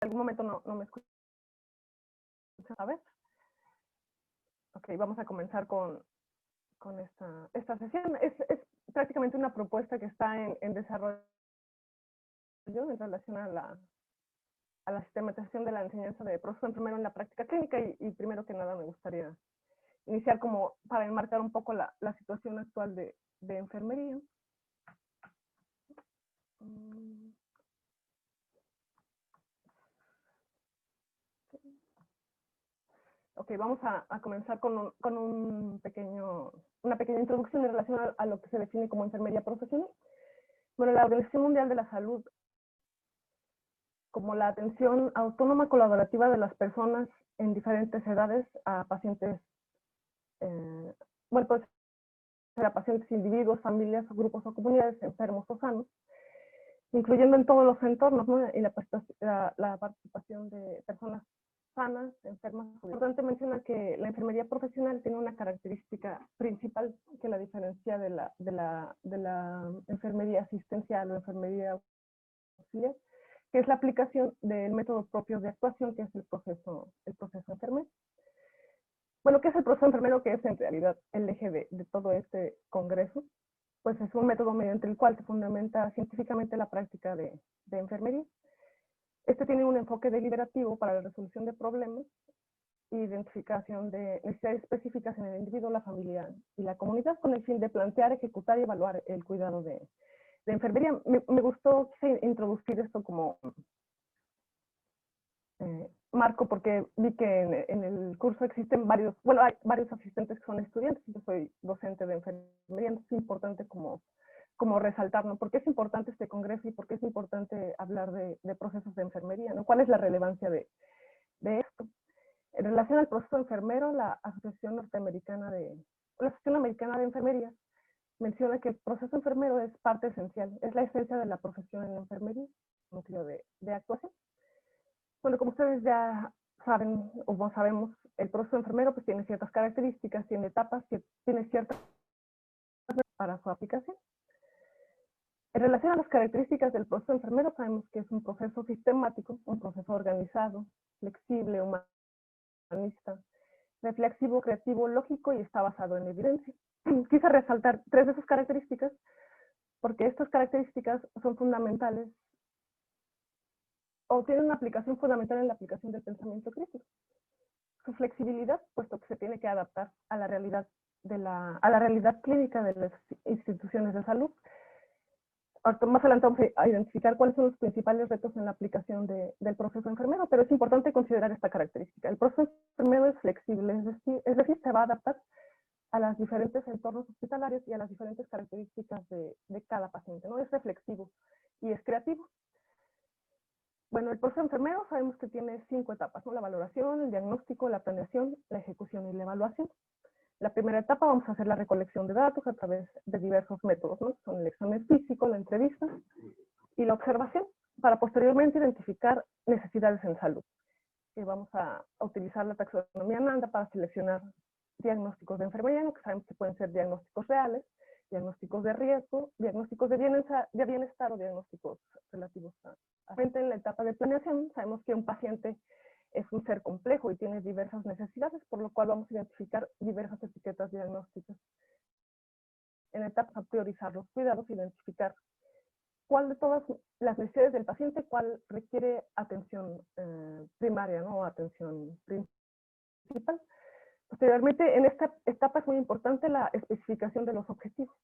algún momento no me escuchan, a ver. Ok, vamos a comenzar con esta sesión. Es prácticamente una propuesta que está en desarrollo en relación a la sistematización de la enseñanza de proceso enfermero en la práctica clínica y primero que nada me gustaría iniciar como para enmarcar un poco la situación actual de enfermería. Ok, vamos a comenzar con una pequeña introducción en relación a lo que se define como enfermería profesional. Bueno, la Organización Mundial de la Salud, como la atención autónoma colaborativa de las personas en diferentes edades a pacientes, bueno, pues a pacientes, individuos, familias, grupos o comunidades enfermos o sanos, incluyendo en todos los entornos, ¿no? Y la participación de personas sanas, enfermas. Es importante mencionar que la enfermería profesional tiene una característica principal que la diferencia de la enfermería asistencial o enfermería auxiliar, que es la aplicación del método propio de actuación, que es el proceso enfermero. Bueno, ¿qué es el proceso enfermero? Que es en realidad el eje de todo este congreso. Pues es un método mediante el cual se fundamenta científicamente la práctica de enfermería. Este tiene un enfoque deliberativo para la resolución de problemas e identificación de necesidades específicas en el individuo, la familia y la comunidad, con el fin de plantear, ejecutar y evaluar el cuidado de enfermería. Me gustó introducir esto como marco, porque vi que en el curso existen hay varios asistentes que son estudiantes. Yo soy docente de enfermería, entonces es importante como resaltar, ¿no? ¿Por qué es importante este congreso y por qué es importante hablar de procesos de enfermería, ¿no? ¿Cuál es la relevancia de esto? En relación al proceso enfermero, la Asociación Americana de Enfermería menciona que el proceso enfermero es parte esencial, es la esencia de la profesión en la enfermería, núcleo de actuación. Bueno, como ustedes ya saben, o no sabemos, el proceso enfermero pues tiene ciertas características, tiene etapas, tiene ciertas para su aplicación. En relación a las características del proceso enfermero, sabemos que es un proceso sistemático, un proceso organizado, flexible, humanista, reflexivo, creativo, lógico y está basado en evidencia. Quise resaltar 3 de sus características porque estas características son fundamentales o tienen una aplicación fundamental en la aplicación del pensamiento crítico. Su flexibilidad, puesto que se tiene que adaptar a la realidad clínica de las instituciones de salud. Más adelante vamos a identificar cuáles son los principales retos en la aplicación del proceso enfermero, pero es importante considerar esta característica. El proceso enfermero es flexible, es decir, se va a adaptar a los diferentes entornos hospitalarios y a las diferentes características de cada paciente, ¿no? Es reflexivo y es creativo. Bueno, el proceso enfermero sabemos que tiene 5 etapas, ¿no? La valoración, el diagnóstico, la planeación, la ejecución y la evaluación. La primera etapa vamos a hacer la recolección de datos a través de diversos métodos, ¿no? Son el examen físico, la entrevista y la observación, para posteriormente identificar necesidades en salud. Y vamos a utilizar la taxonomía Nanda para seleccionar diagnósticos de enfermería, ¿no? Que sabemos que pueden ser diagnósticos reales, diagnósticos de riesgo, diagnósticos de bienestar o diagnósticos relativos a en la etapa de planeación. Sabemos que un paciente es un ser complejo y tiene diversas necesidades, por lo cual vamos a identificar diversas etiquetas diagnósticas. En etapa a priorizar los cuidados, identificar cuál de todas las necesidades del paciente, cuál requiere atención primaria, ¿no? O atención principal. Posteriormente, en esta etapa es muy importante la especificación de los objetivos,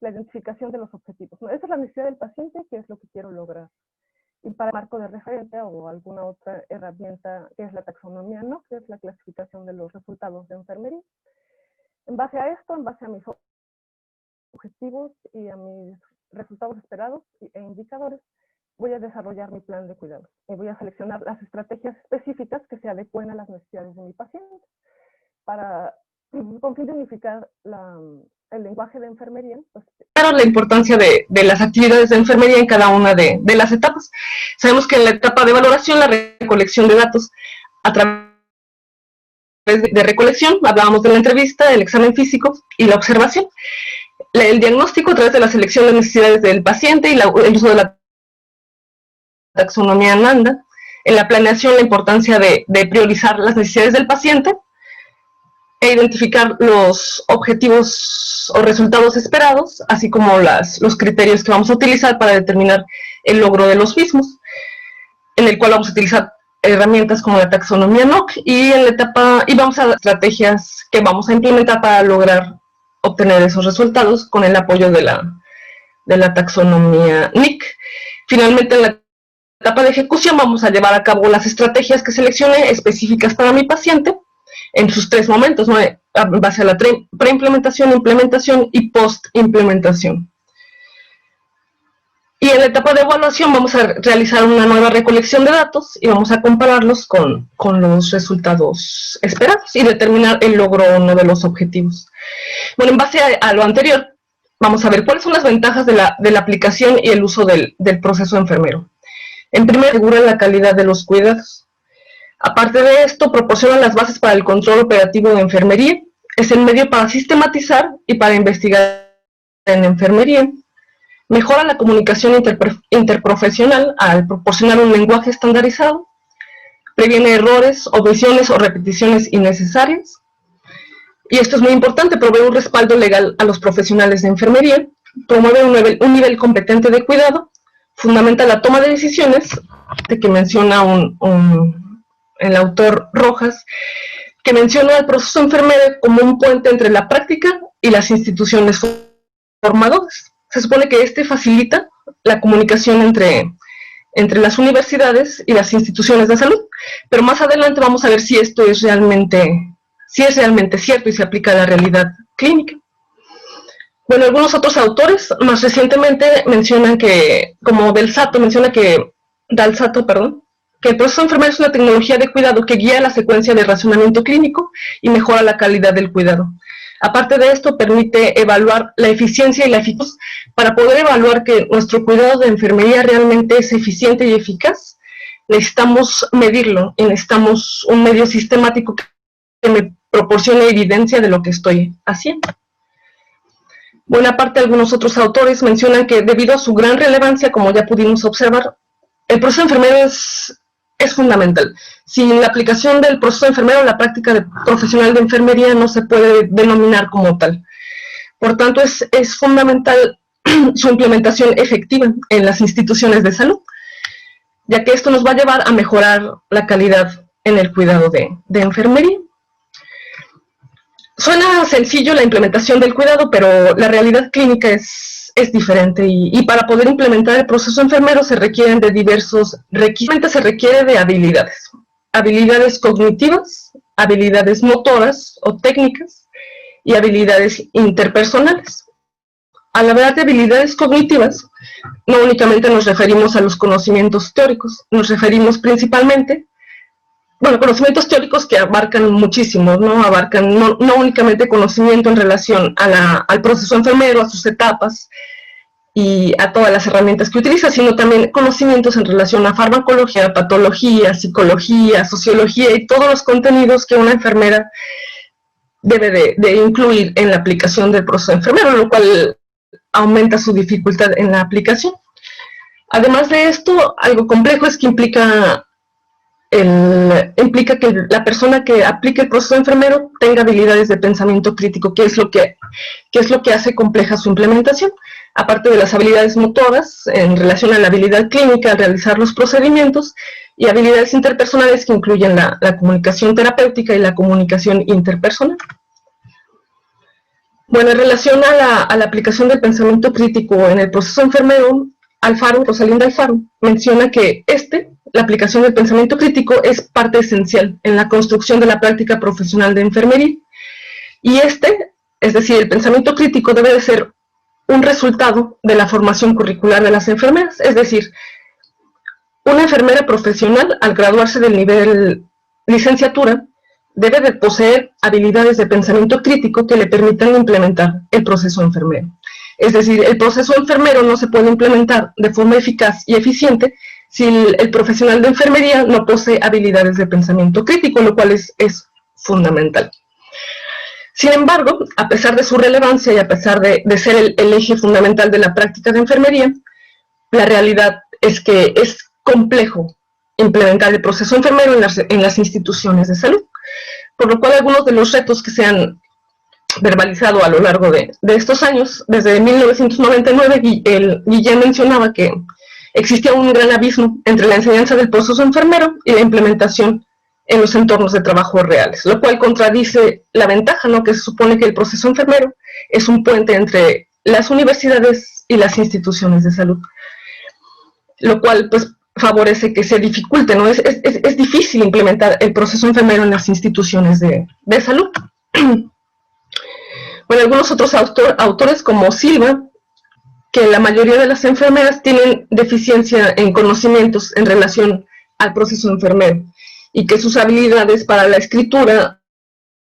la identificación de los objetivos, ¿no? Esa es la necesidad del paciente, qué es lo que quiero lograr. Y para el marco de referencia o alguna otra herramienta que es la taxonomía, ¿no? Que es la clasificación de los resultados de enfermería. En base a esto, en base a mis objetivos y a mis resultados esperados e indicadores, voy a desarrollar mi plan de cuidados y voy a seleccionar las estrategias específicas que se adecuen a las necesidades de mi paciente para, con fin de unificar el lenguaje de enfermería, pues, claro, la importancia de las actividades de enfermería en cada una de las etapas. Sabemos que en la etapa de valoración, la recolección de datos a través de recolección, hablábamos de la entrevista, del examen físico y la observación. El diagnóstico a través de la selección de necesidades del paciente y el uso de la taxonomía Nanda. en la planeación la importancia de priorizar las necesidades del paciente e identificar los objetivos o resultados esperados, así como los criterios que vamos a utilizar para determinar el logro de los mismos, en el cual vamos a utilizar herramientas como la taxonomía NOC y vamos a dar estrategias que vamos a implementar para lograr obtener esos resultados con el apoyo de la taxonomía NIC. Finalmente, en la etapa de ejecución vamos a llevar a cabo las estrategias que seleccione específicas para mi paciente en sus 3 momentos, ¿no? En base a la preimplementación, implementación y post-implementación. Y en la etapa de evaluación vamos a realizar una nueva recolección de datos y vamos a compararlos con los resultados esperados y determinar el logro o no de los objetivos. Bueno, en base a lo anterior, vamos a ver cuáles son las ventajas de la aplicación y el uso del proceso enfermero. En primer lugar, asegura la calidad de los cuidados. Aparte de esto, proporciona las bases para el control operativo de enfermería. Es el medio para sistematizar y para investigar en enfermería. Mejora la comunicación interprofesional al proporcionar un lenguaje estandarizado. Previene errores, omisiones o repeticiones innecesarias. Y esto es muy importante, provee un respaldo legal a los profesionales de enfermería. Promueve un nivel competente de cuidado. Fundamenta la toma de decisiones, de que menciona el autor Rojas, que menciona el proceso enfermero como un puente entre la práctica y las instituciones formadoras. Se supone que este facilita la comunicación entre las universidades y las instituciones de salud, pero más adelante vamos a ver si esto es realmente cierto y se aplica a la realidad clínica. Bueno, algunos otros autores más recientemente mencionan que, como Dalsato, que el proceso enfermero es una tecnología de cuidado que guía la secuencia de racionamiento clínico y mejora la calidad del cuidado. Aparte de esto, permite evaluar la eficiencia y la eficacia. Para poder evaluar que nuestro cuidado de enfermería realmente es eficiente y eficaz, necesitamos medirlo y necesitamos un medio sistemático que me proporcione evidencia de lo que estoy haciendo. Buena parte de algunos otros autores mencionan que debido a su gran relevancia, como ya pudimos observar, el proceso enfermero es fundamental. Sin la aplicación del proceso enfermero, la práctica profesional de enfermería no se puede denominar como tal. Por tanto, es fundamental su implementación efectiva en las instituciones de salud, ya que esto nos va a llevar a mejorar la calidad en el cuidado de enfermería. Suena sencillo la implementación del cuidado, pero la realidad clínica es diferente y para poder implementar el proceso enfermero se requieren de diversos requisitos. Se requiere de habilidades cognitivas, habilidades motoras o técnicas y habilidades interpersonales. Al hablar de habilidades cognitivas, no únicamente nos referimos a los conocimientos teóricos, nos referimos principalmente, conocimientos teóricos que abarcan muchísimo, ¿no? Abarcan no únicamente conocimiento en relación al proceso enfermero, a sus etapas y a todas las herramientas que utiliza, sino también conocimientos en relación a farmacología, patología, psicología, sociología y todos los contenidos que una enfermera debe de incluir en la aplicación del proceso enfermero, lo cual aumenta su dificultad en la aplicación. Además de esto, algo complejo es que implica que la persona que aplique el proceso enfermero tenga habilidades de pensamiento crítico, que es lo que hace compleja su implementación, aparte de las habilidades motoras en relación a la habilidad clínica al realizar los procedimientos, y habilidades interpersonales que incluyen la comunicación terapéutica y la comunicación interpersonal. Bueno, en relación a la aplicación del pensamiento crítico en el proceso enfermero, Rosalinda Alfaro menciona que la aplicación del pensamiento crítico es parte esencial en la construcción de la práctica profesional de enfermería. Y es decir, el pensamiento crítico debe de ser un resultado de la formación curricular de las enfermeras. Es decir, una enfermera profesional, al graduarse del nivel licenciatura, debe de poseer habilidades de pensamiento crítico que le permitan implementar el proceso enfermero. Es decir, el proceso enfermero no se puede implementar de forma eficaz y eficiente si el profesional de enfermería no posee habilidades de pensamiento crítico, lo cual es fundamental. Sin embargo, a pesar de su relevancia y a pesar de ser el eje fundamental de la práctica de enfermería, la realidad es que es complejo implementar el proceso enfermero en las instituciones de salud, por lo cual algunos de los retos que se han verbalizado a lo largo de estos años, desde 1999, Guillén mencionaba que existía un gran abismo entre la enseñanza del proceso enfermero y la implementación en los entornos de trabajo reales, lo cual contradice la ventaja, ¿no?, que se supone que el proceso enfermero es un puente entre las universidades y las instituciones de salud, lo cual pues favorece que se dificulte, ¿no? Es difícil implementar el proceso enfermero en las instituciones de salud. Bueno, algunos otros autores como Silva, que la mayoría de las enfermeras tienen deficiencia en conocimientos en relación al proceso enfermero y que sus habilidades para la escritura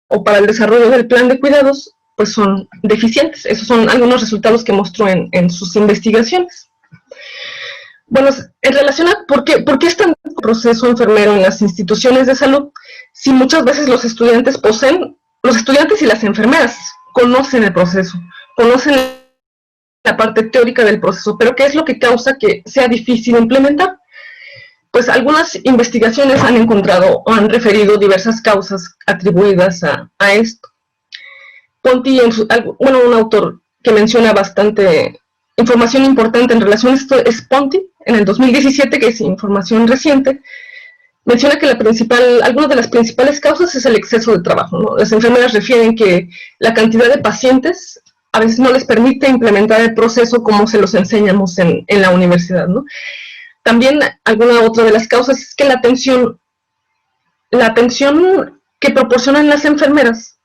o para el desarrollo del plan de cuidados pues son deficientes. Esos son algunos resultados que mostró en sus investigaciones. Bueno, en relación a por qué es tan proceso enfermero en las instituciones de salud, si muchas veces los estudiantes y las enfermeras conocen el proceso, conocen la parte teórica del proceso, pero ¿qué es lo que causa que sea difícil implementar? Pues algunas investigaciones han encontrado o han referido diversas causas atribuidas a esto. Ponti, un autor que menciona bastante información importante en relación a esto es Ponti, en el 2017, que es información reciente, menciona que alguna de las principales causas es el exceso de trabajo, ¿no? Las enfermeras refieren que la cantidad de pacientes a veces no les permite implementar el proceso como se los enseñamos en la universidad, ¿no? También alguna otra de las causas es que la atención que proporcionan las enfermeras,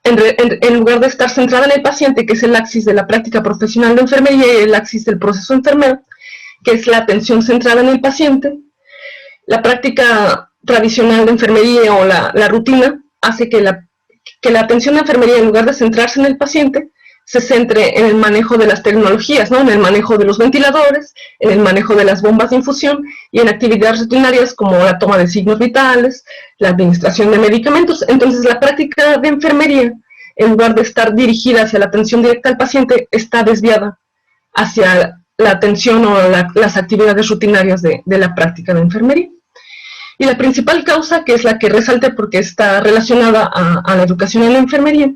en lugar de estar centrada en el paciente, que es el axis de la práctica profesional de enfermería, y el axis del proceso enfermero, que es la atención centrada en el paciente, la práctica tradicional de enfermería o la rutina hace que la atención de enfermería, en lugar de centrarse en el paciente, se centre en el manejo de las tecnologías, ¿no?, en el manejo de los ventiladores, en el manejo de las bombas de infusión y en actividades rutinarias como la toma de signos vitales, la administración de medicamentos. Entonces la práctica de enfermería, en lugar de estar dirigida hacia la atención directa al paciente, está desviada hacia la atención o las actividades rutinarias de la práctica de enfermería. Y la principal causa, que es la que resalté porque está relacionada a la educación en la enfermería,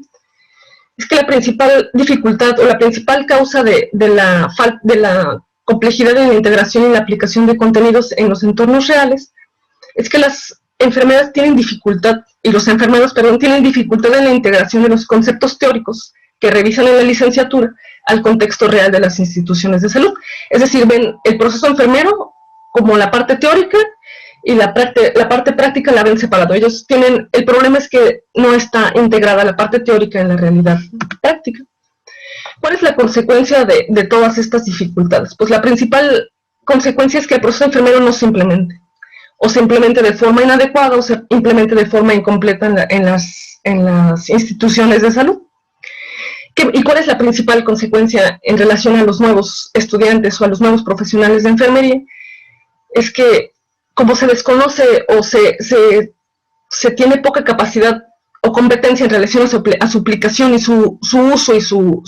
es que la principal dificultad o la principal causa de la complejidad en la integración y la aplicación de contenidos en los entornos reales es que las enfermeras tienen dificultad, y los enfermeros, perdón, tienen dificultad en la integración de los conceptos teóricos que revisan en la licenciatura al contexto real de las instituciones de salud. Es decir, ven el proceso enfermero como la parte teórica y la parte práctica la ven separado. El problema es que no está integrada la parte teórica en la realidad práctica. ¿Cuál es la consecuencia de todas estas dificultades? Pues la principal consecuencia es que el proceso enfermero no se implemente, o se implemente de forma inadecuada, o se implemente de forma incompleta en las instituciones de salud. ¿Y cuál es la principal consecuencia en relación a los nuevos estudiantes o a los nuevos profesionales de enfermería? Es que como se desconoce o se tiene poca capacidad o competencia en relación a su aplicación y su uso y su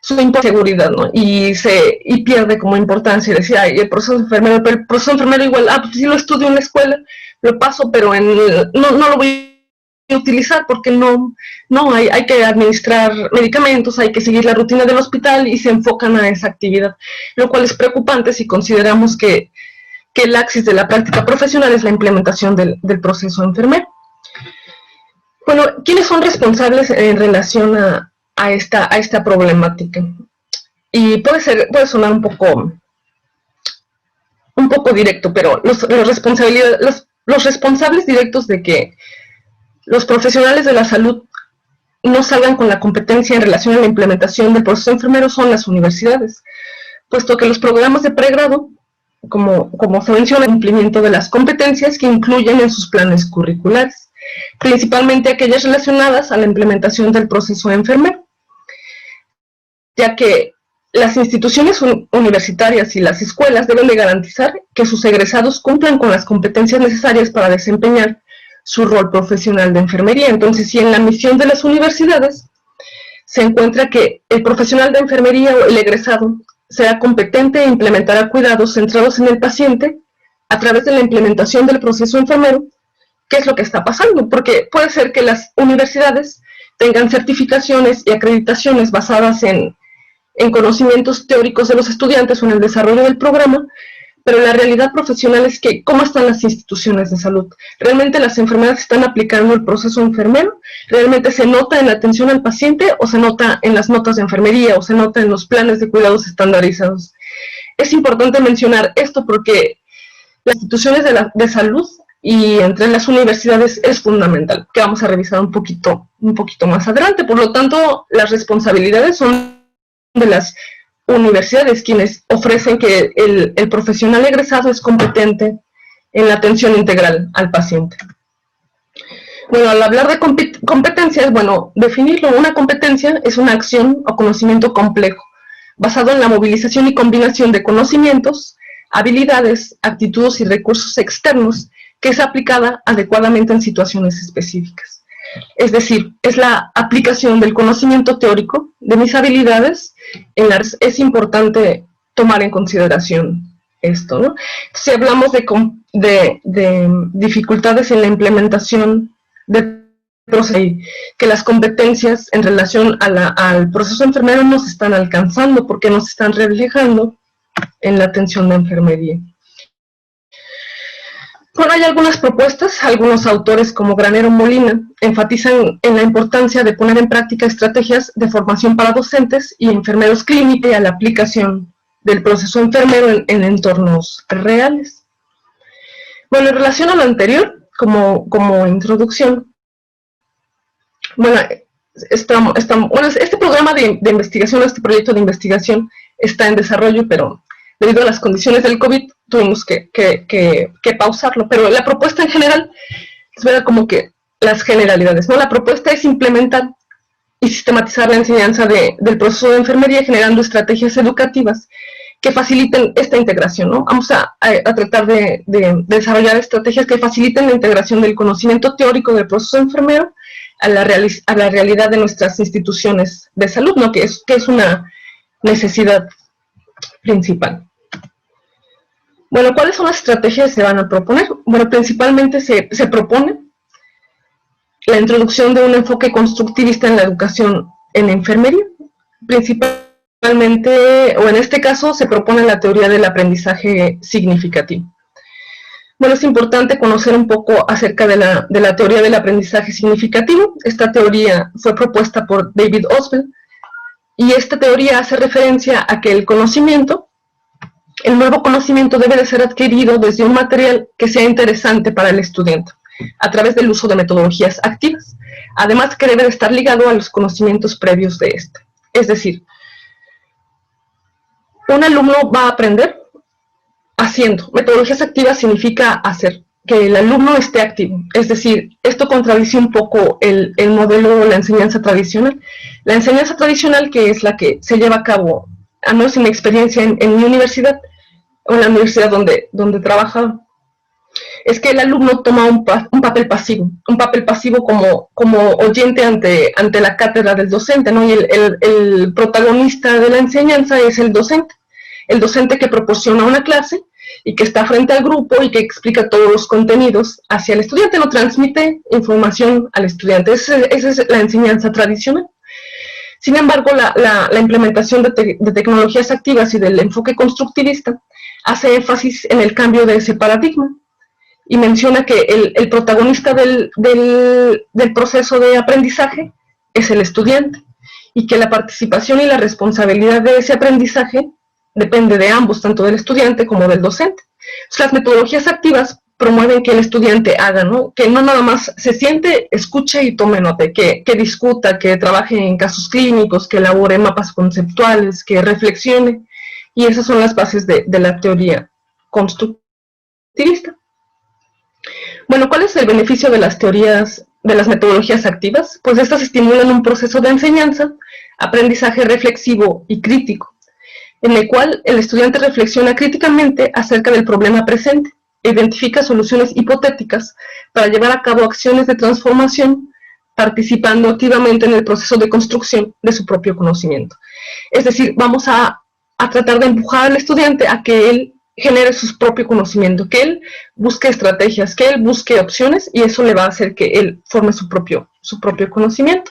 seguridad, ¿no? Y pierde como importancia. Decía, ay, el proceso enfermero, pero el proceso enfermero igual, pues sí lo estudio en la escuela, lo paso, pero no lo voy a utilizar porque hay que administrar medicamentos, hay que seguir la rutina del hospital y se enfocan a esa actividad, lo cual es preocupante si consideramos que el axis de la práctica profesional es la implementación del proceso enfermero. Bueno, ¿quiénes son responsables en relación a esta problemática? Y puede sonar un poco directo, pero los responsables directos de que los profesionales de la salud no salgan con la competencia en relación a la implementación del proceso enfermero son las universidades, puesto que los programas de pregrado, como se menciona, el cumplimiento de las competencias que incluyen en sus planes curriculares, principalmente aquellas relacionadas a la implementación del proceso enfermero, ya que las instituciones universitarias y las escuelas deben de garantizar que sus egresados cumplan con las competencias necesarias para desempeñar su rol profesional de enfermería. Entonces, si en la misión de las universidades se encuentra que el profesional de enfermería o el egresado sea competente e implementará cuidados centrados en el paciente, a través de la implementación del proceso enfermero, qué es lo que está pasando, porque puede ser que las universidades tengan certificaciones y acreditaciones basadas en conocimientos teóricos de los estudiantes o en el desarrollo del programa, pero la realidad profesional es que, ¿cómo están las instituciones de salud? ¿Realmente las enfermeras están aplicando el proceso enfermero? ¿Realmente se nota en la atención al paciente o se nota en las notas de enfermería o se nota en los planes de cuidados estandarizados? Es importante mencionar esto porque las instituciones de salud y entre las universidades es fundamental, que vamos a revisar un poquito más adelante. Por lo tanto, las responsabilidades son de las universidades quienes ofrecen que el profesional egresado es competente en la atención integral al paciente. Bueno, al hablar de competencias, bueno, definirlo, una competencia es una acción o conocimiento complejo, basado en la movilización y combinación de conocimientos, habilidades, actitudes y recursos externos que es aplicada adecuadamente en situaciones específicas. Es decir, es la aplicación del conocimiento teórico de mis habilidades. Es importante tomar en consideración esto, ¿no? Si hablamos de dificultades en la implementación de procesos, que las competencias en relación al proceso enfermero no se están alcanzando porque no se están reflejando en la atención de enfermería. Bueno, hay algunas propuestas, algunos autores como Granero Molina enfatizan en la importancia de poner en práctica estrategias de formación para docentes y enfermeros clínicos a la aplicación del proceso enfermero en entornos reales. Bueno, en relación a lo anterior, como introducción, bueno, este programa de investigación, este proyecto de investigación está en desarrollo, pero debido a las condiciones del COVID tuvimos que pausarlo, pero la propuesta en general es ver como que las generalidades, ¿no? La propuesta es implementar y sistematizar la enseñanza del proceso de enfermería generando estrategias educativas que faciliten esta integración, ¿no? Vamos a tratar de desarrollar estrategias que faciliten la integración del conocimiento teórico del proceso enfermero a la realidad de nuestras instituciones de salud, ¿no? Que es una necesidad principal. Bueno, ¿cuáles son las estrategias que se van a proponer? Bueno, principalmente se propone la introducción de un enfoque constructivista en la educación en enfermería. Principalmente, o en este caso, se propone la teoría del aprendizaje significativo. Bueno, es importante conocer un poco acerca de la teoría del aprendizaje significativo. Esta teoría fue propuesta por David Oswald, y esta teoría hace referencia a que el nuevo conocimiento debe de ser adquirido desde un material que sea interesante para el estudiante, a través del uso de metodologías activas, además que debe de estar ligado a los conocimientos previos de este. Es decir, un alumno va a aprender haciendo. Metodologías activas significa hacer, que el alumno esté activo. Es decir, esto contradice un poco el modelo de la enseñanza tradicional. La enseñanza tradicional, que es la que se lleva a cabo, al menos en mi experiencia en mi universidad, o en la universidad donde trabajaba, es que el alumno toma un papel pasivo como oyente ante la cátedra del docente, ¿no? Y el protagonista de la enseñanza es el docente que proporciona una clase y que está frente al grupo y que explica todos los contenidos hacia el estudiante, no transmite información al estudiante. Esa es la enseñanza tradicional. Sin embargo, la implementación de tecnologías activas y del enfoque constructivista hace énfasis en el cambio de ese paradigma y menciona que el protagonista del proceso de aprendizaje es el estudiante y que la participación y la responsabilidad de ese aprendizaje depende de ambos, tanto del estudiante como del docente. Entonces, las metodologías activas promueven que el estudiante haga, ¿no? Que no nada más se siente, escuche y tome nota, que discuta, que trabaje en casos clínicos, que elabore mapas conceptuales, que reflexione, y esas son las bases de la teoría constructivista. Bueno, ¿cuál es el beneficio de las teorías, de las metodologías activas? Pues estas estimulan un proceso de enseñanza, aprendizaje reflexivo y crítico, en el cual el estudiante reflexiona críticamente acerca del problema presente, e identifica soluciones hipotéticas para llevar a cabo acciones de transformación, participando activamente en el proceso de construcción de su propio conocimiento. Es decir, vamos a tratar de empujar al estudiante a que él genere su propio conocimiento, que él busque estrategias, que él busque opciones, y eso le va a hacer que él forme su propio conocimiento.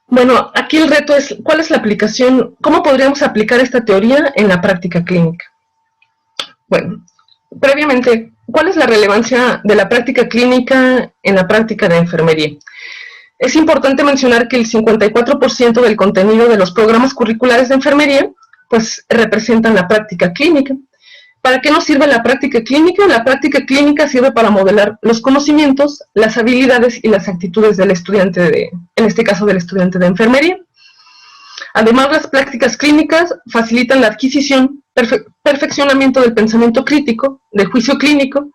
Bueno, aquí el reto es, ¿cuál es la aplicación? ¿Cómo podríamos aplicar esta teoría en la práctica clínica? Bueno, previamente, ¿cuál es la relevancia de la práctica clínica en la práctica de enfermería? Es importante mencionar que el 54% del contenido de los programas curriculares de enfermería pues representan la práctica clínica. ¿Para qué nos sirve la práctica clínica? La práctica clínica sirve para modelar los conocimientos, las habilidades y las actitudes del estudiante, en este caso del estudiante de enfermería. Además, las prácticas clínicas facilitan la adquisición, perfeccionamiento del pensamiento crítico, del juicio clínico,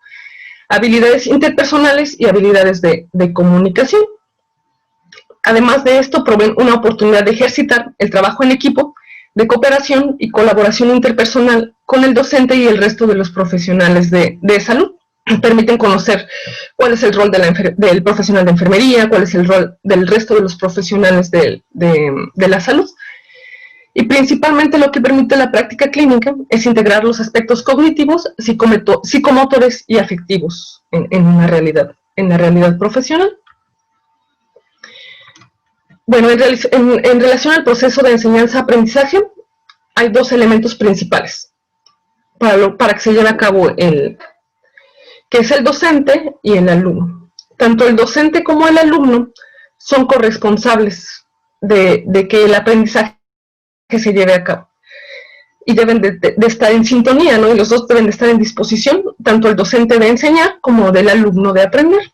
habilidades interpersonales y habilidades de comunicación. Además de esto, proveen una oportunidad de ejercitar el trabajo en equipo, de cooperación y colaboración interpersonal con el docente y el resto de los profesionales de salud. Permiten conocer cuál es el rol del profesional de enfermería, cuál es el rol del resto de los profesionales de la salud. Y principalmente lo que permite la práctica clínica es integrar los aspectos cognitivos, psicomotores y afectivos en la realidad profesional. Bueno, en relación al proceso de enseñanza-aprendizaje, hay dos elementos principales para que se lleve a cabo que es el docente y el alumno. Tanto el docente como el alumno son corresponsables de que el aprendizaje se lleve a cabo. Y deben de estar en sintonía, ¿no? Y los dos deben de estar en disposición, tanto el docente de enseñar como del alumno de aprender.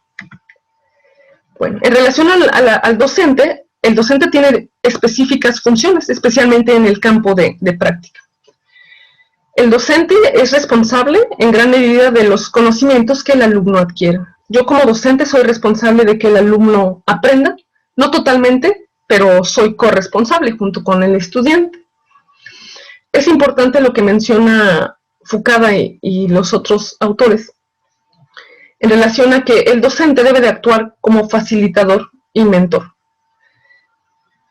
Bueno, en relación al docente, el docente tiene específicas funciones, especialmente en el campo de práctica. El docente es responsable en gran medida de los conocimientos que el alumno adquiere. Yo como docente soy responsable de que el alumno aprenda, no totalmente, pero soy corresponsable junto con el estudiante. Es importante lo que menciona Fucada y los otros autores en relación a que el docente debe de actuar como facilitador y mentor.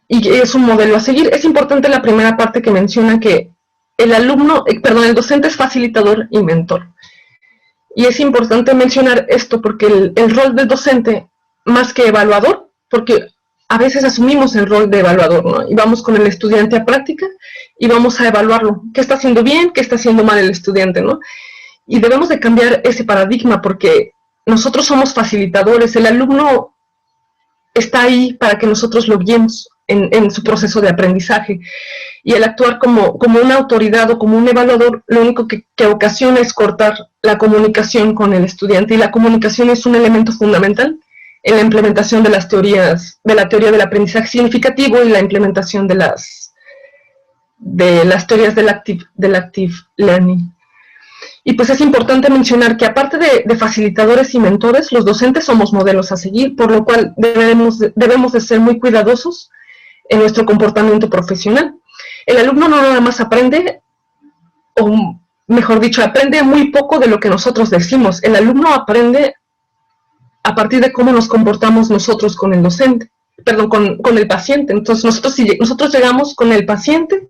Y es un modelo a seguir. Es importante la primera parte que menciona que el docente es facilitador y mentor. Y es importante mencionar esto porque el rol del docente, más que evaluador, porque a veces asumimos el rol de evaluador, ¿no? Y vamos con el estudiante a práctica y vamos a evaluarlo. ¿Qué está haciendo bien? ¿Qué está haciendo mal el estudiante, ¿no? Y debemos de cambiar ese paradigma porque nosotros somos facilitadores. El alumno está ahí para que nosotros lo guiemos en su proceso de aprendizaje. Y el actuar como una autoridad o como un evaluador, lo único que ocasiona es cortar la comunicación con el estudiante. Y la comunicación es un elemento fundamental en la implementación de las teorías, de la teoría del aprendizaje significativo y la implementación de las teorías del active learning. Y pues es importante mencionar que aparte de facilitadores y mentores, los docentes somos modelos a seguir, por lo cual debemos de ser muy cuidadosos en nuestro comportamiento profesional. El alumno no nada más aprende, o mejor dicho, aprende muy poco de lo que nosotros decimos. El alumno aprende a partir de cómo nos comportamos nosotros con el docente, perdón, con el paciente. Entonces nosotros llegamos con el paciente,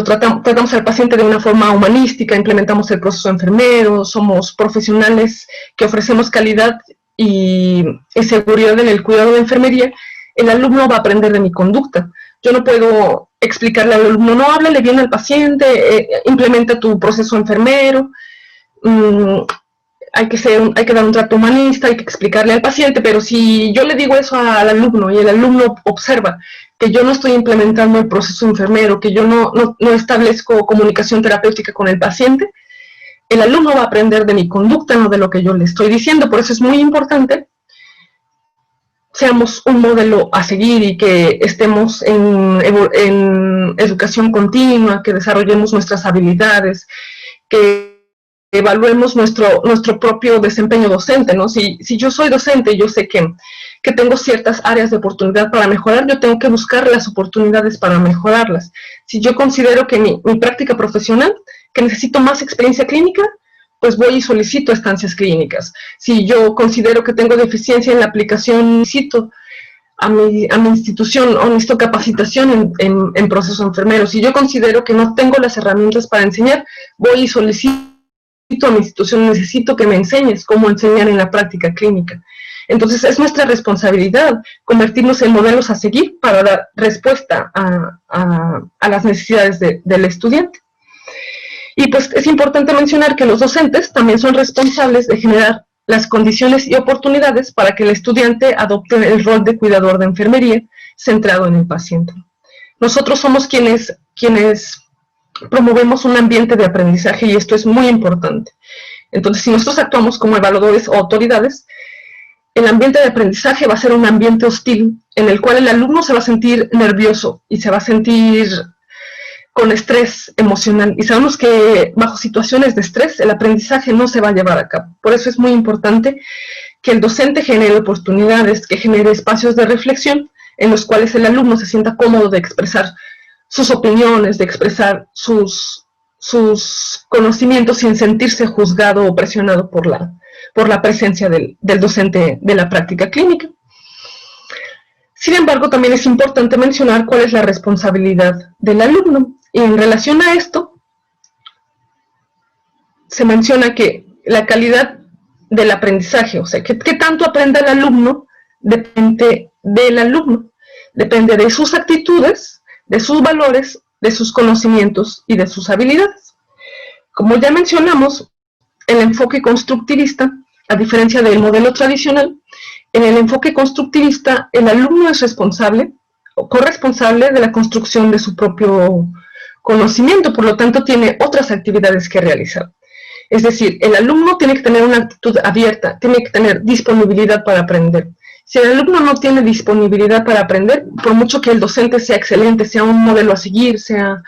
tratamos al paciente de una forma humanística, implementamos el proceso enfermero, somos profesionales que ofrecemos calidad y seguridad en el cuidado de enfermería. El alumno va a aprender de mi conducta. Yo no puedo explicarle al alumno, no, háblale bien al paciente, implementa tu proceso enfermero, hay que dar un trato humanista, hay que explicarle al paciente, pero si yo le digo eso al alumno y el alumno observa que yo no estoy implementando el proceso enfermero, que yo no establezco comunicación terapéutica con el paciente, el alumno va a aprender de mi conducta, no de lo que yo le estoy diciendo. Por eso es muy importante seamos un modelo a seguir y que estemos en educación continua, que desarrollemos nuestras habilidades, que evaluemos nuestro propio desempeño docente, ¿no? Si yo soy docente y yo sé que tengo ciertas áreas de oportunidad para mejorar, yo tengo que buscar las oportunidades para mejorarlas. Si yo considero que mi práctica profesional, que necesito más experiencia clínica, pues voy y solicito estancias clínicas. Si yo considero que tengo deficiencia en la aplicación, solicito a mi institución o necesito capacitación en proceso enfermero. Si yo considero que no tengo las herramientas para enseñar, voy y solicito a mi institución, necesito que me enseñes cómo enseñar en la práctica clínica. Entonces es nuestra responsabilidad convertirnos en modelos a seguir para dar respuesta a las necesidades del estudiante. Y pues es importante mencionar que los docentes también son responsables de generar las condiciones y oportunidades para que el estudiante adopte el rol de cuidador de enfermería centrado en el paciente. Nosotros somos quienes promovemos un ambiente de aprendizaje y esto es muy importante. Entonces, si nosotros actuamos como evaluadores o autoridades, el ambiente de aprendizaje va a ser un ambiente hostil en el cual el alumno se va a sentir nervioso y se va a sentir con estrés emocional. Y sabemos que bajo situaciones de estrés el aprendizaje no se va a llevar a cabo. Por eso es muy importante que el docente genere oportunidades, que genere espacios de reflexión en los cuales el alumno se sienta cómodo de expresar sus opiniones, de expresar sus conocimientos sin sentirse juzgado o presionado por la presencia del docente de la práctica clínica. Sin embargo, también es importante mencionar cuál es la responsabilidad del alumno. Y en relación a esto, se menciona que la calidad del aprendizaje, o sea, que tanto aprenda el alumno, depende del alumno, depende de sus actitudes, de sus valores, de sus conocimientos y de sus habilidades. Como ya mencionamos, el enfoque constructivista, a diferencia del modelo tradicional, en el enfoque constructivista, el alumno es responsable o corresponsable de la construcción de su propio conocimiento, por lo tanto tiene otras actividades que realizar. Es decir, el alumno tiene que tener una actitud abierta, tiene que tener disponibilidad para aprender. Si el alumno no tiene disponibilidad para aprender, por mucho que el docente sea excelente, sea un modelo a seguir, sea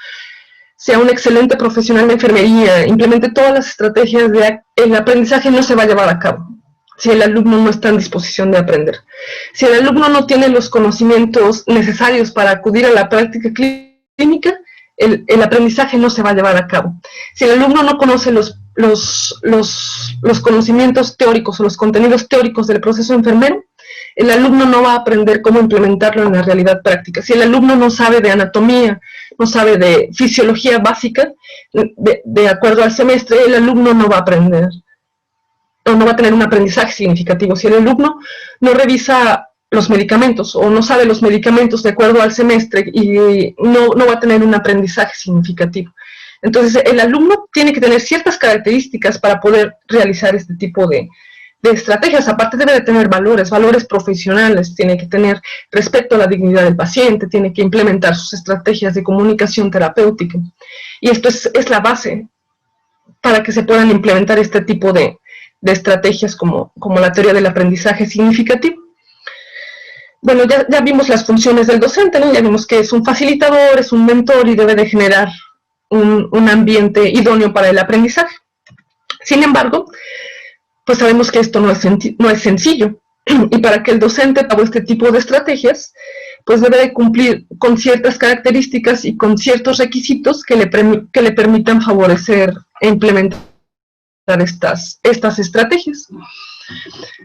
un excelente profesional de enfermería, implemente todas las estrategias, el aprendizaje no se va a llevar a cabo si el alumno no está en disposición de aprender. Si el alumno no tiene los conocimientos necesarios para acudir a la práctica clínica, el aprendizaje no se va a llevar a cabo. Si el alumno no conoce los conocimientos teóricos o los contenidos teóricos del proceso enfermero, el alumno no va a aprender cómo implementarlo en la realidad práctica. Si el alumno no sabe de anatomía, no sabe de fisiología básica, de acuerdo al semestre, el alumno no va a aprender, o no va a tener un aprendizaje significativo. Si el alumno no revisa los medicamentos o no sabe los medicamentos de acuerdo al semestre, y no va a tener un aprendizaje significativo. Entonces, el alumno tiene que tener ciertas características para poder realizar este tipo de estrategias. Aparte debe de tener valores profesionales, tiene que tener respeto a la dignidad del paciente, tiene que implementar sus estrategias de comunicación terapéutica. Y esto es la base para que se puedan implementar este tipo de estrategias como la teoría del aprendizaje significativo. Bueno, ya vimos las funciones del docente, ¿no? Ya vimos que es un facilitador, es un mentor y debe de generar un ambiente idóneo para el aprendizaje. Sin embargo, pues sabemos que esto no es sencillo, y para que el docente haga este tipo de estrategias, pues debe de cumplir con ciertas características y con ciertos requisitos que le permitan favorecer e implementar estas estrategias.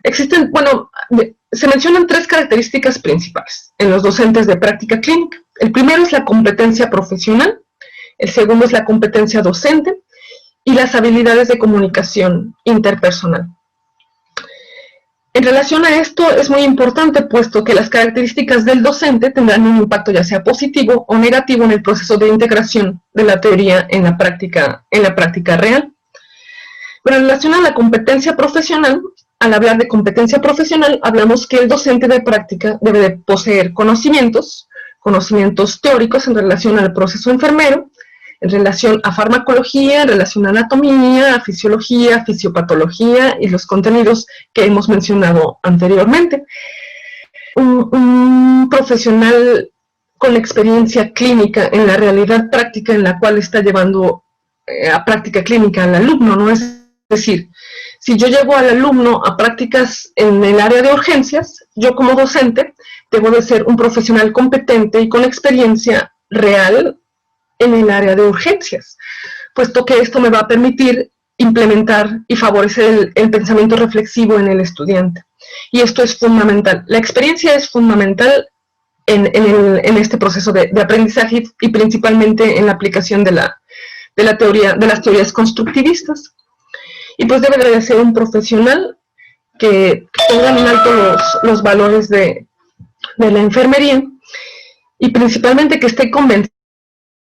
Existen, bueno, se mencionan 3 características principales en los docentes de práctica clínica. El primero es la competencia profesional, el segundo es la competencia docente y las habilidades de comunicación interpersonal. En relación a esto es muy importante, puesto que las características del docente tendrán un impacto ya sea positivo o negativo en el proceso de integración de la teoría en la práctica real. Pero en relación a la competencia profesional, al hablar de competencia profesional, hablamos que el docente de práctica debe de poseer conocimientos teóricos en relación al proceso enfermero, en relación a farmacología, en relación a anatomía, a fisiología, fisiopatología y los contenidos que hemos mencionado anteriormente. Un profesional con experiencia clínica en la realidad práctica en la cual está llevando a práctica clínica al alumno, ¿no? Es decir, si yo llevo al alumno a prácticas en el área de urgencias, yo como docente debo de ser un profesional competente y con experiencia real en el área de urgencias, puesto que esto me va a permitir implementar y favorecer el pensamiento reflexivo en el estudiante. y esto es fundamental. La experiencia es fundamental en este proceso de aprendizaje y principalmente en la aplicación de las teorías constructivistas. Y pues debe de ser un profesional que pongan en alto los valores de la enfermería y principalmente que esté convencido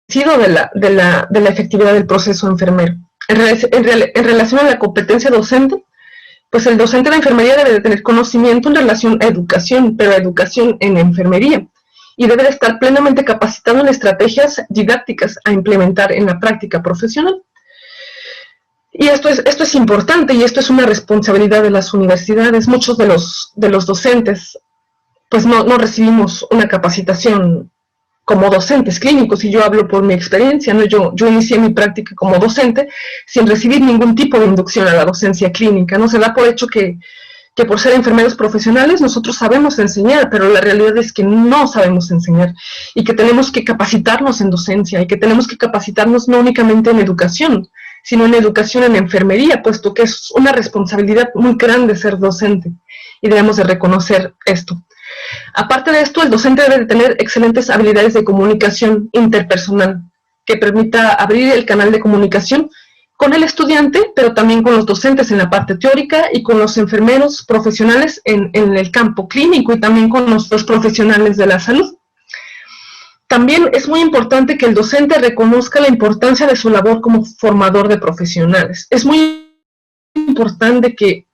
de la efectividad del proceso enfermero. En relación a la competencia docente, pues el docente de enfermería debe de tener conocimiento en relación a educación, pero educación en enfermería, y debe de estar plenamente capacitado en estrategias didácticas a implementar en la práctica profesional. Y esto es importante y esto es una responsabilidad de las universidades. Muchos de los docentes pues no recibimos una capacitación como docentes clínicos, y yo hablo por mi experiencia, ¿no? Yo inicié mi práctica como docente sin recibir ningún tipo de inducción a la docencia clínica, ¿no? Se da por hecho que por ser enfermeros profesionales nosotros sabemos enseñar, pero la realidad es que no sabemos enseñar, y que tenemos que capacitarnos en docencia, y que tenemos que capacitarnos no únicamente en educación, sino en educación en enfermería, puesto que es una responsabilidad muy grande ser docente, y debemos de reconocer esto. Aparte de esto, el docente debe de tener excelentes habilidades de comunicación interpersonal, que permita abrir el canal de comunicación con el estudiante, pero también con los docentes en la parte teórica y con los enfermeros profesionales en el campo clínico y también con los profesionales de la salud. También es muy importante que el docente reconozca la importancia de su labor como formador de profesionales. Es muy importante que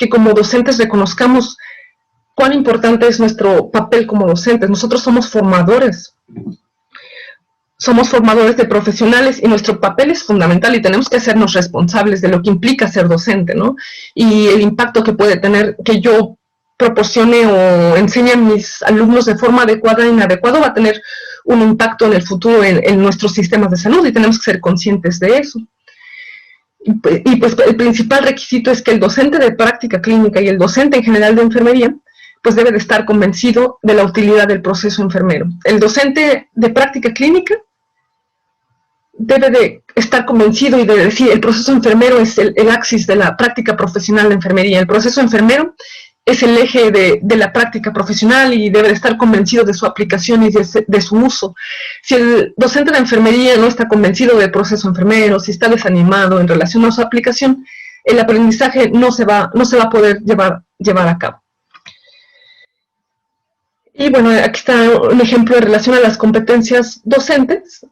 como docentes reconozcamos cuán importante es nuestro papel como docentes. Nosotros somos formadores de profesionales y nuestro papel es fundamental y tenemos que hacernos responsables de lo que implica ser docente, ¿no? Y el impacto que puede tener que yo proporcione o enseñe a mis alumnos de forma adecuada e inadecuada va a tener un impacto en el futuro en nuestros sistemas de salud, y tenemos que ser conscientes de eso. Y pues el principal requisito es que el docente de práctica clínica y el docente en general de enfermería pues debe de estar convencido de la utilidad del proceso enfermero. El docente de práctica clínica debe de estar convencido y de decir, el proceso enfermero es el axis de la práctica profesional de enfermería. El proceso enfermero es el eje de la práctica profesional y debe de estar convencido de su aplicación y de su uso. Si el docente de enfermería no está convencido del proceso enfermero, si está desanimado en relación a su aplicación, el aprendizaje no se va a poder llevar a cabo. Y bueno, aquí está un ejemplo en relación a las competencias docentes.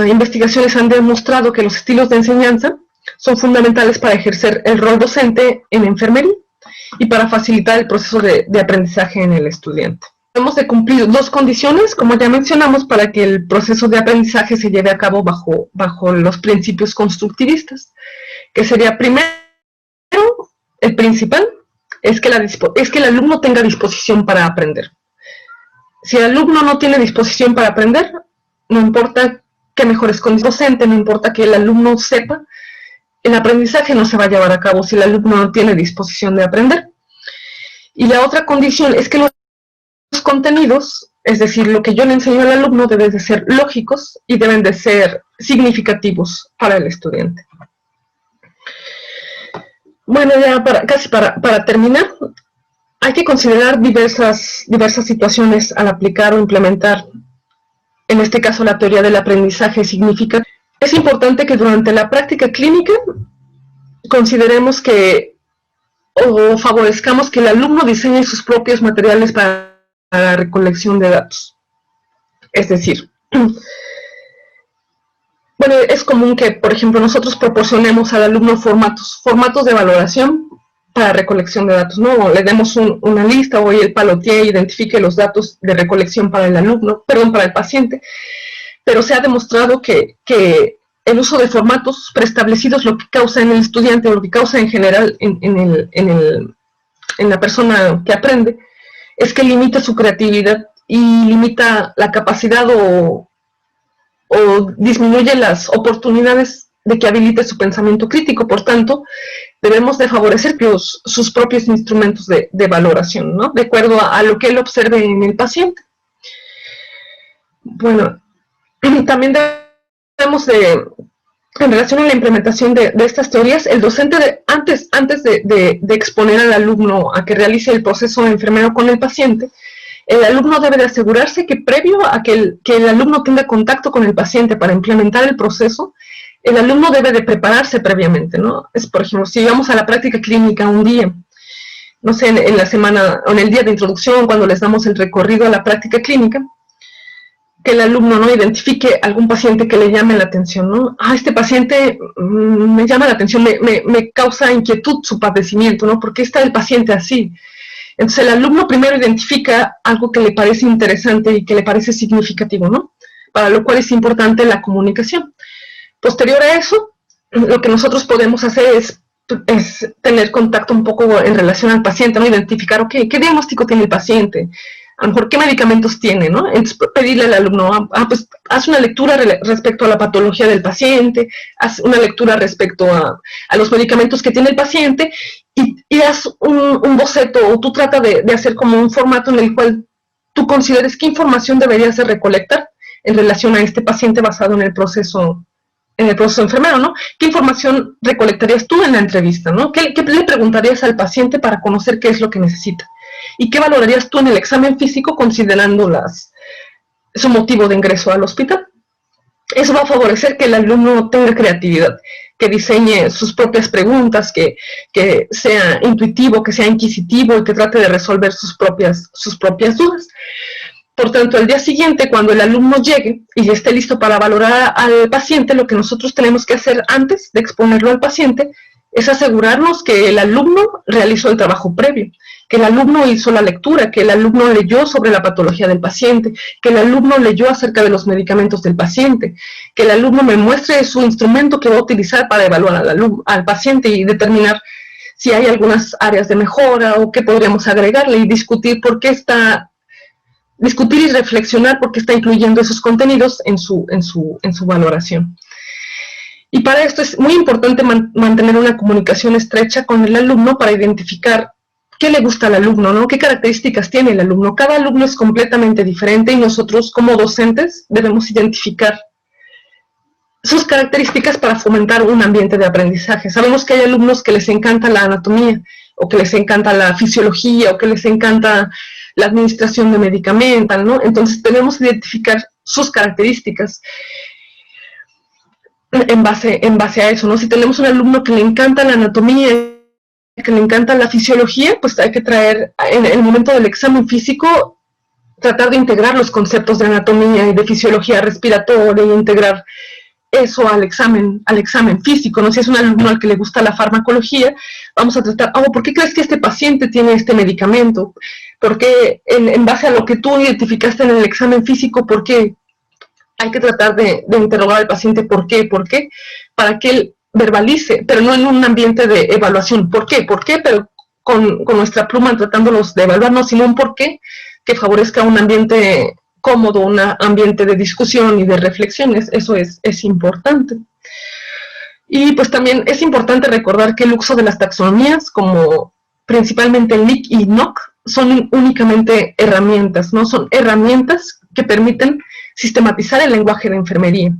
Investigaciones han demostrado que los estilos de enseñanza son fundamentales para ejercer el rol docente en enfermería y para facilitar el proceso de aprendizaje en el estudiante. Debemos de cumplir dos condiciones, como ya mencionamos, para que el proceso de aprendizaje se lleve a cabo bajo los principios constructivistas, que sería primero, el principal, es que el alumno tenga disposición para aprender. Si el alumno no tiene disposición para aprender, no importa qué mejores condiciones docente, no importa que el alumno sepa, el aprendizaje no se va a llevar a cabo si el alumno no tiene disposición de aprender. Y la otra condición es que los contenidos, es decir, lo que yo le enseño al alumno, deben de ser lógicos y deben de ser significativos para el estudiante. Bueno, ya casi para terminar, hay que considerar diversas situaciones al aplicar o implementar, en este caso, la teoría del aprendizaje significativo. Es importante que durante la práctica clínica consideremos o favorezcamos que el alumno diseñe sus propios materiales para la recolección de datos. Es decir, bueno, es común que, por ejemplo, nosotros proporcionemos al alumno formatos de valoración para recolección de datos, ¿no? Le demos una lista o el palotier identifique los datos de recolección para el paciente, pero se ha demostrado que el uso de formatos preestablecidos lo que causa en el estudiante, o lo que causa en general en la persona que aprende, es que limita su creatividad y limita la capacidad o disminuye las oportunidades de que habilite su pensamiento crítico. Por tanto, debemos de favorecer sus propios instrumentos de valoración, ¿no? De acuerdo a lo que él observe en el paciente. Bueno, también debemos de en relación a la implementación de estas teorías, el docente, antes de exponer al alumno a que realice el proceso enfermero con el paciente, el alumno debe de asegurarse que previo a que el alumno tenga contacto con el paciente para implementar el proceso, el alumno debe de prepararse previamente, ¿no? Es, por ejemplo, si vamos a la práctica clínica un día, no sé, en la semana o en el día de introducción, cuando les damos el recorrido a la práctica clínica, que el alumno, ¿no?, identifique algún paciente que le llame la atención, ¿no? Este paciente me llama la atención, me causa inquietud su padecimiento, ¿no? ¿Por qué está el paciente así? Entonces el alumno primero identifica algo que le parece interesante y que le parece significativo, ¿no? Para lo cual es importante la comunicación. Posterior a eso, lo que nosotros podemos hacer es tener contacto un poco en relación al paciente, ¿no? Identificar, ok, ¿qué diagnóstico tiene el paciente? A lo mejor, ¿qué medicamentos tiene, no? Entonces, pedirle al alumno, pues, haz una lectura respecto a la patología del paciente, haz una lectura respecto a los medicamentos que tiene el paciente, y haz un boceto, o tú trata de hacer como un formato en el cual tú consideres qué información deberías de recolectar en relación a este paciente basado en el proceso enfermero, ¿no? ¿Qué información recolectarías tú en la entrevista, ¿no? ¿Qué le preguntarías al paciente para conocer qué es lo que necesita? ¿Y qué valorarías tú en el examen físico considerando su motivo de ingreso al hospital? Eso va a favorecer que el alumno tenga creatividad, que diseñe sus propias preguntas, que sea intuitivo, que sea inquisitivo y que trate de resolver sus propias dudas. Por tanto, al día siguiente, cuando el alumno llegue y esté listo para valorar al paciente, lo que nosotros tenemos que hacer antes de exponerlo al paciente es asegurarnos que el alumno realizó el trabajo previo, que el alumno hizo la lectura, que el alumno leyó sobre la patología del paciente, que el alumno leyó acerca de los medicamentos del paciente, que el alumno me muestre su instrumento que va a utilizar para evaluar al paciente y determinar si hay algunas áreas de mejora o qué podríamos agregarle y discutir y reflexionar por qué está incluyendo esos contenidos en su valoración. Y para esto es muy importante mantener una comunicación estrecha con el alumno para identificar qué le gusta al alumno, ¿no? Qué características tiene el alumno. Cada alumno es completamente diferente y nosotros como docentes debemos identificar sus características para fomentar un ambiente de aprendizaje. Sabemos que hay alumnos que les encanta la anatomía, o que les encanta la fisiología, o que les encanta la administración de medicamentos, ¿no? Entonces tenemos que identificar sus características en base a eso, ¿no? Si tenemos un alumno que le encanta la anatomía, que le encanta la fisiología, pues hay que traer, en el momento del examen físico, tratar de integrar los conceptos de anatomía y de fisiología respiratoria y integrar eso al examen físico, ¿no? Si es un alumno al que le gusta la farmacología, vamos a tratar, ¿por qué crees que este paciente tiene este medicamento? Porque en base a lo que tú identificaste en el examen físico, ¿por qué? Hay que tratar de interrogar al paciente ¿por qué? Para que él verbalice, pero no en un ambiente de evaluación. ¿Por qué? Pero con nuestra pluma tratándolos de evaluar, no, sino un por qué que favorezca un ambiente cómodo, un ambiente de discusión y de reflexiones. Eso es importante. Y pues también es importante recordar que el uso de las taxonomías, como principalmente el NIC y NOC, son únicamente herramientas, ¿no? Son herramientas que permiten sistematizar el lenguaje de enfermería.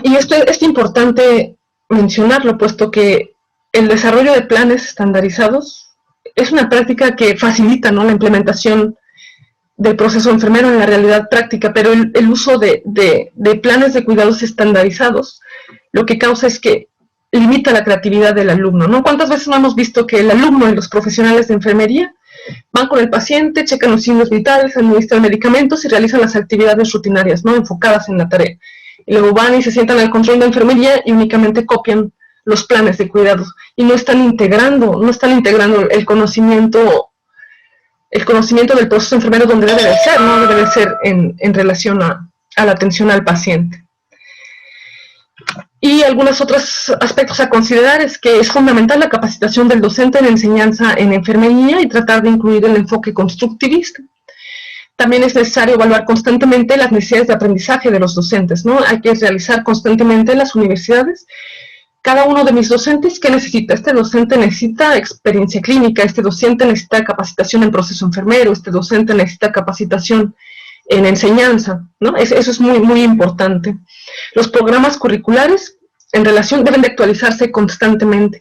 Y esto es importante mencionarlo, puesto que el desarrollo de planes estandarizados es una práctica que facilita, ¿no?, la implementación del proceso enfermero en la realidad práctica, pero el uso de planes de cuidados estandarizados lo que causa es que limita la creatividad del alumno, ¿no? ¿Cuántas veces no hemos visto que el alumno y los profesionales de enfermería van con el paciente, checan los signos vitales, administran medicamentos y realizan las actividades rutinarias, ¿no?, enfocadas en la tarea? Y luego van y se sientan al control de enfermería y únicamente copian los planes de cuidados y no están integrando el conocimiento del proceso enfermero donde debe de ser, ¿no? Debe de ser en relación a la atención al paciente. Y algunos otros aspectos a considerar es que es fundamental la capacitación del docente en enseñanza en enfermería y tratar de incluir el enfoque constructivista. También es necesario evaluar constantemente las necesidades de aprendizaje de los docentes, ¿no? Hay que realizar constantemente en las universidades. Cada uno de mis docentes, ¿qué necesita? Este docente necesita experiencia clínica, este docente necesita capacitación en proceso enfermero, este docente necesita capacitación en enseñanza, ¿no? Eso es muy, muy importante. Los programas curriculares en relación deben de actualizarse constantemente.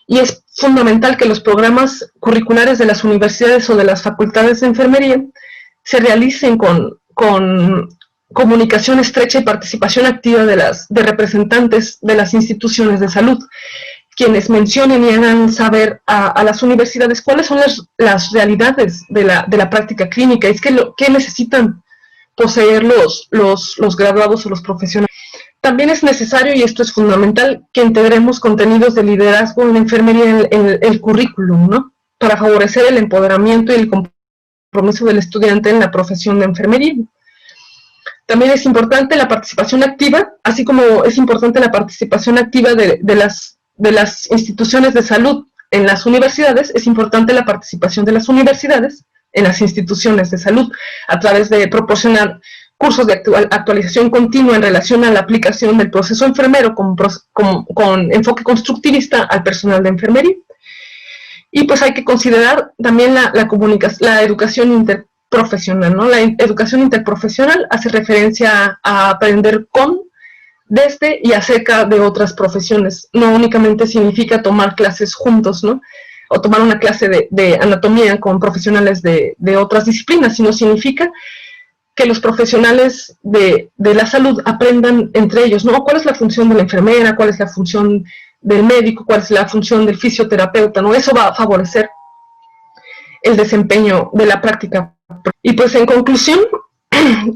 Y es fundamental que los programas curriculares de las universidades o de las facultades de enfermería se realicen con comunicación estrecha y participación activa de representantes de las instituciones de salud, quienes mencionen y hagan saber a las universidades cuáles son las realidades de la práctica clínica, es que necesitan poseer los graduados o los profesionales. También es necesario, y esto es fundamental, que integremos contenidos de liderazgo en enfermería en el currículum, ¿no? Para favorecer el empoderamiento y el compromiso del estudiante en la profesión de enfermería. También es importante la participación activa, así como es importante la participación activa de las instituciones de salud en las universidades, es importante la participación de las universidades en las instituciones de salud, a través de proporcionar cursos de actualización continua en relación a la aplicación del proceso enfermero con enfoque constructivista al personal de enfermería. Y pues hay que considerar también la educación interprofesional, ¿no? La educación interprofesional hace referencia a aprender con, desde y acerca de otras profesiones. No únicamente significa tomar clases juntos, ¿no? O tomar una clase de anatomía con profesionales de otras disciplinas, sino significa que los profesionales de la salud aprendan entre ellos, ¿no? ¿Cuál es la función de la enfermera? ¿Cuál es la función del médico? ¿Cuál es la función del fisioterapeuta? ¿No? Eso va a favorecer el desempeño de la práctica. Y pues en conclusión,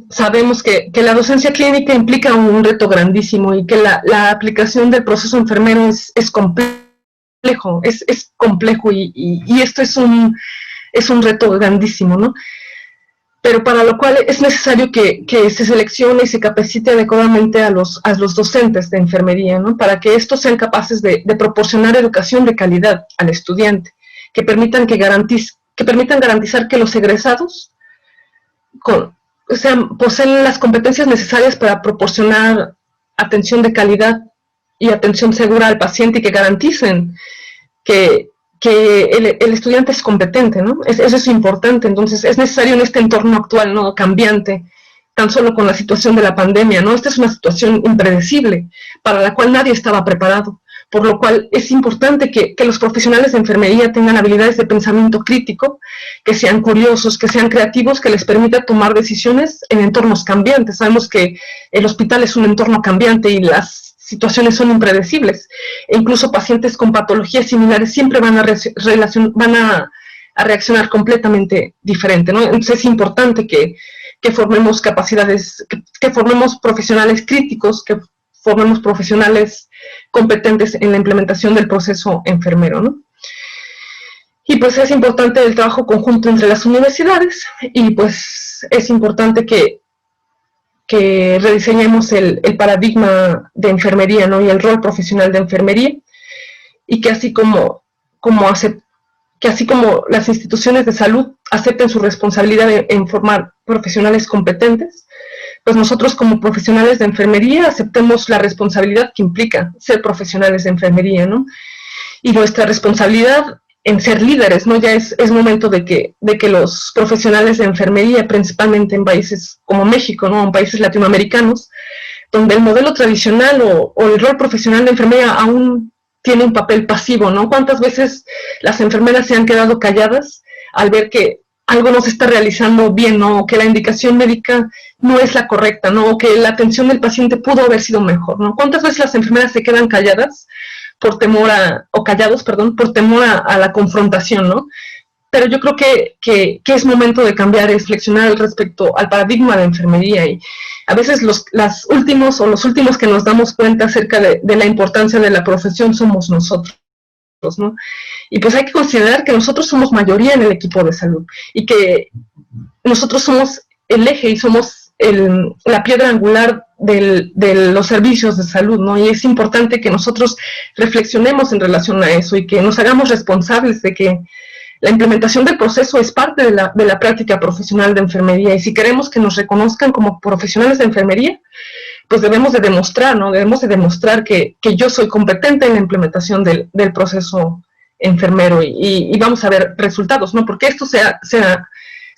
sabemos que la docencia clínica implica un reto grandísimo y que la aplicación del proceso enfermero es complejo, es complejo y esto es un reto grandísimo, ¿no? Pero para lo cual es necesario que se seleccione y se capacite adecuadamente a los docentes de enfermería, ¿no? Para que estos sean capaces de proporcionar educación de calidad al estudiante, que permitan garantizar que los egresados poseen las competencias necesarias para proporcionar atención de calidad y atención segura al paciente y que garanticen que el estudiante es competente, ¿no? Eso es importante. Entonces es necesario en este entorno actual, ¿no? Cambiante, tan solo con la situación de la pandemia, ¿no? Esta es una situación impredecible, para la cual nadie estaba preparado, por lo cual es importante que los profesionales de enfermería tengan habilidades de pensamiento crítico, que sean curiosos, que sean creativos, que les permita tomar decisiones en entornos cambiantes. Sabemos que el hospital es un entorno cambiante y las situaciones son impredecibles, e incluso pacientes con patologías similares siempre van a reaccionar completamente diferente, ¿no? Entonces es importante que formemos capacidades, que formemos profesionales críticos, que formemos profesionales competentes en la implementación del proceso enfermero, ¿no? Y pues es importante el trabajo conjunto entre las universidades, y pues es importante que rediseñemos el paradigma de enfermería, ¿no? Y el rol profesional de enfermería, y que así como las instituciones de salud acepten su responsabilidad en formar profesionales competentes, pues nosotros como profesionales de enfermería aceptemos la responsabilidad que implica ser profesionales de enfermería, ¿no? Y nuestra responsabilidad en ser líderes, ¿no? Ya es momento de que los profesionales de enfermería, principalmente en países como México, ¿no? En países latinoamericanos, donde el modelo tradicional o el rol profesional de enfermería aún tiene un papel pasivo, ¿no? ¿Cuántas veces las enfermeras se han quedado calladas al ver que algo no se está realizando bien, ¿no? O que la indicación médica no es la correcta, ¿no? O que la atención del paciente pudo haber sido mejor, ¿no? ¿Cuántas veces las enfermeras se quedan calladas por temor por temor a la confrontación, ¿no? Pero yo creo que es momento de cambiar, es flexionar respecto al paradigma de enfermería, y a veces los últimos que nos damos cuenta acerca de la importancia de la profesión somos nosotros, ¿no? Y pues hay que considerar que nosotros somos mayoría en el equipo de salud, y que nosotros somos el eje y somos la piedra angular de los servicios de salud, ¿no? Y es importante que nosotros reflexionemos en relación a eso y que nos hagamos responsables de que la implementación del proceso es parte de la práctica profesional de enfermería, y si queremos que nos reconozcan como profesionales de enfermería, pues debemos de demostrar, ¿no? Debemos de demostrar que yo soy competente en la implementación del proceso enfermero, y vamos a ver resultados, ¿no? Porque esto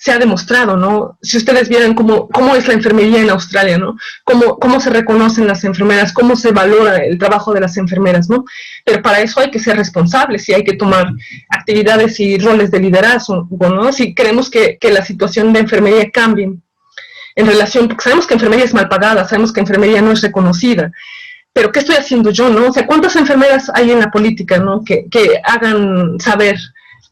se ha demostrado, ¿no? Si ustedes vieran cómo es la enfermería en Australia, ¿no? Cómo se reconocen las enfermeras, cómo se valora el trabajo de las enfermeras, ¿no? Pero para eso hay que ser responsables y hay que tomar actividades y roles de liderazgo, ¿no? Si queremos que la situación de enfermería cambie en relación, porque sabemos que enfermería es mal pagada, sabemos que enfermería no es reconocida, pero ¿qué estoy haciendo yo, no? O sea, ¿cuántas enfermeras hay en la política, no? Que hagan saber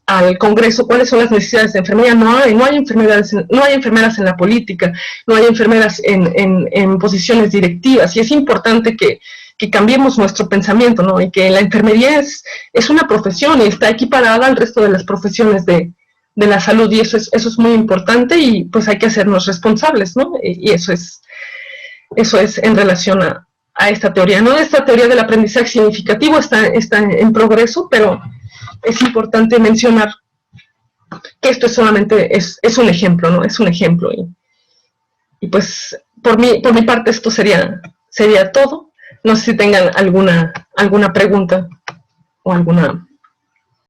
al Congreso cuáles son las necesidades de enfermería. No hay enfermeras en la política, no hay enfermeras en posiciones directivas, y es importante que cambiemos nuestro pensamiento, ¿no? Y que la enfermería es una profesión y está equiparada al resto de las profesiones de la salud, y eso es muy importante, y pues hay que hacernos responsables, ¿no? Y eso es en relación a esta teoría, ¿no? Esta teoría del aprendizaje significativo está en progreso, pero es importante mencionar que esto solamente es un ejemplo, ¿no? Es un ejemplo. Y pues, por mi parte, esto sería todo. No sé si tengan alguna pregunta o alguna